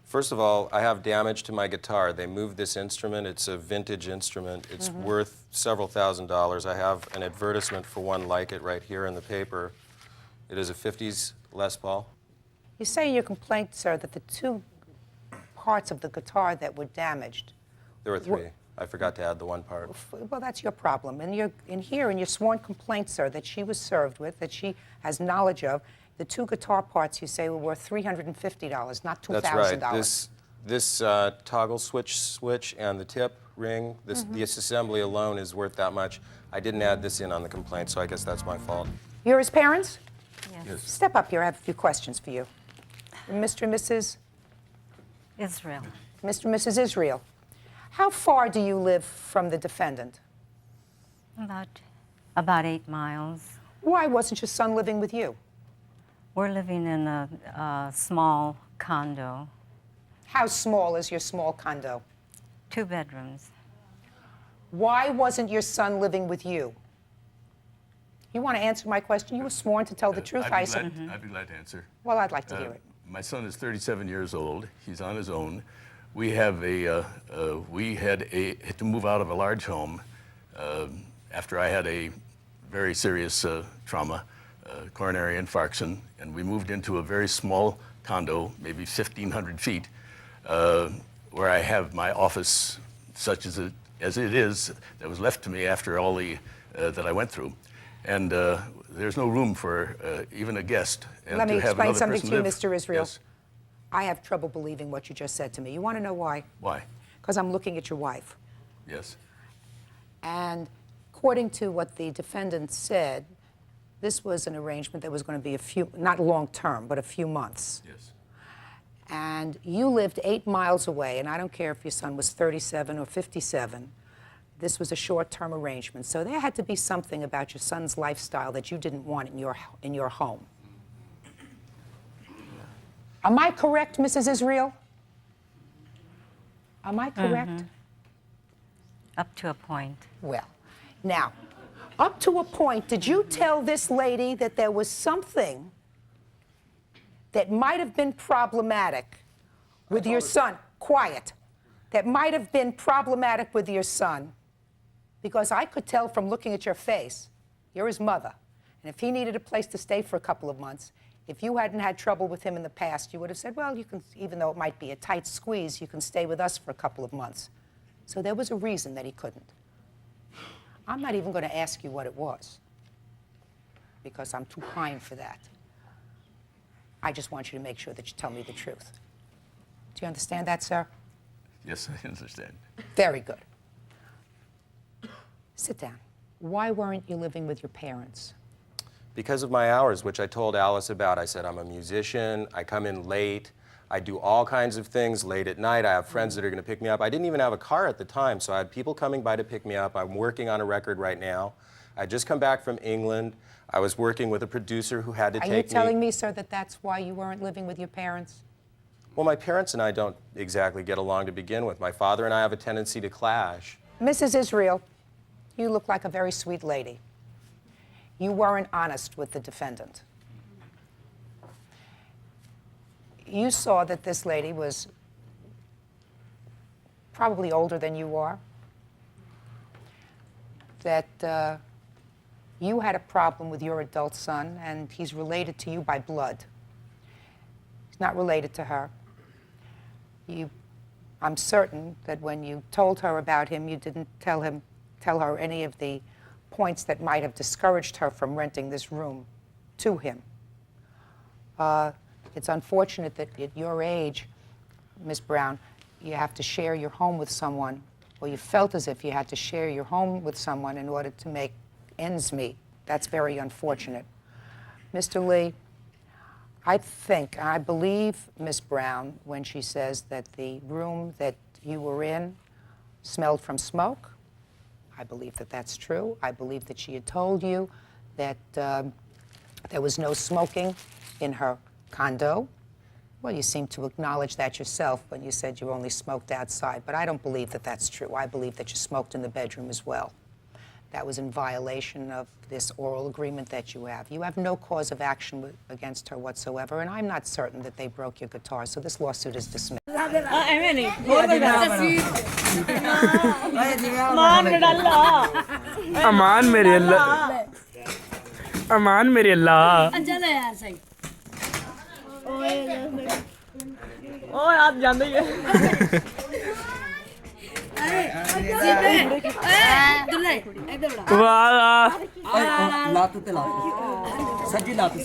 First of all, I have damage to my guitar. They moved this instrument. It's a vintage instrument. It's worth several $1,000s. I have an advertisement for one like it right here in the paper. It is a 50s Les Paul. You say in your complaint, sir, that the two parts of the guitar that were damaged. There were three. I forgot to add the one part. Well, that's your problem. And in your sworn complaint, sir, that she was served with, that she has knowledge of, the two guitar parts you say were worth $350, not $2,000. That's right. This toggle switch and the tip ring, the assembly alone is worth that much. I didn't add this in on the complaint, so I guess that's my fault. You're his parents? Yes. Step up here. I have a few questions for you. Mr. and Mrs. Israel. Mr. and Mrs. Israel. How far do you live from the defendant? About 8 miles. Why wasn't your son living with you? We're living in a small condo. How small is your small condo? 2 bedrooms. Why wasn't your son living with you? You want to answer my question? You were sworn to tell the truth. I'd be glad to answer. Well, I'd like to hear it. My son is 37 years old. He's on his own. We have we had to move out of a large home after I had a very serious trauma, coronary infarction, and we moved into a very small condo, maybe 1,500 feet, where I have my office, such as it is, that was left to me after all the that I went through, and there's no room for even a guest. And Let me explain something to you, live. Mr. Israel. Yes. I have trouble believing what you just said to me. You want to know why? Why? Because I'm looking at your wife. Yes. And according to what the defendant said, this was an arrangement that was going to be not long term, but a few months. Yes. And you lived 8 miles away, and I don't care if your son was 37 or 57. This was a short-term arrangement. So there had to be something about your son's lifestyle that you didn't want in your home. Am I correct, Mrs. Israel? Am I correct? Up to a point. Well, now, up to a point, did you tell this lady that there was something that might have been problematic with your son? Quiet. That might have been problematic with your son. Because I could tell from looking at your face, you're his mother. And if he needed a place to stay for a couple of months, if you hadn't had trouble with him in the past, you would have said, well, you can, even though it might be a tight squeeze, you can stay with us for a couple of months. So there was a reason that he couldn't. I'm not even going to ask you what it was, because I'm too kind for that. I just want you to make sure that you tell me the truth. Do you understand that, sir? Yes, I understand. Very good. Sit down. Why weren't you living with your parents? Because of my hours, which I told Alice about. I said, I'm a musician, I come in late, I do all kinds of things late at night, I have friends that are going to pick me up. I didn't even have a car at the time, so I had people coming by to pick me up. I'm working on a record right now. I just come back from England. I was working with a producer who had to take me. Are you telling me, sir, that that's why you weren't living with your parents? Well, my parents and I don't exactly get along to begin with. My father and I have a tendency to clash. Mrs. Israel, you look like a very sweet lady. You weren't honest with the defendant. You saw that this lady was probably older than you are, that you had a problem with your adult son, and he's related to you by blood. He's not related to her. I'm certain that when you told her about him, you didn't tell her any of the points that might have discouraged her from renting this room to him. It's unfortunate that at your age, Ms. Brown, you have to share your home with someone, or you felt as if you had to share your home with someone in order to make ends meet. That's very unfortunate. Mr. Lee, I believe Ms. Brown when she says that the room that you were in smelled from smoke. I believe that that's true. I believe that she had told you that there was no smoking in her condo. Well, you seem to acknowledge that yourself when you said you only smoked outside, but I don't believe that that's true. I believe that you smoked in the bedroom as well. that was in violation of this oral agreement that you have. You have no cause of action against her whatsoever, and I'm not certain that they broke your guitar, so this lawsuit is dismissed. ਐਵੇਂ ਨਹੀਂ ਮਾਨ ਮੇਰਾ ਅੱਲਾ ਅਮਾਨ ਮੇਰੇ ਅੱਲਾ ਅਮਾਨ ਮੇਰੇ ਅੱਲਾ ਅੰਜਲ ਯਾਰ ਸਹੀ ਓਏ ਆਪ ਜਾਂਦੇ ਹੀ ਵਾਹ ਲੱਤ ਤੇ ਲਾ ਸੱਜੀ ਲੱਤ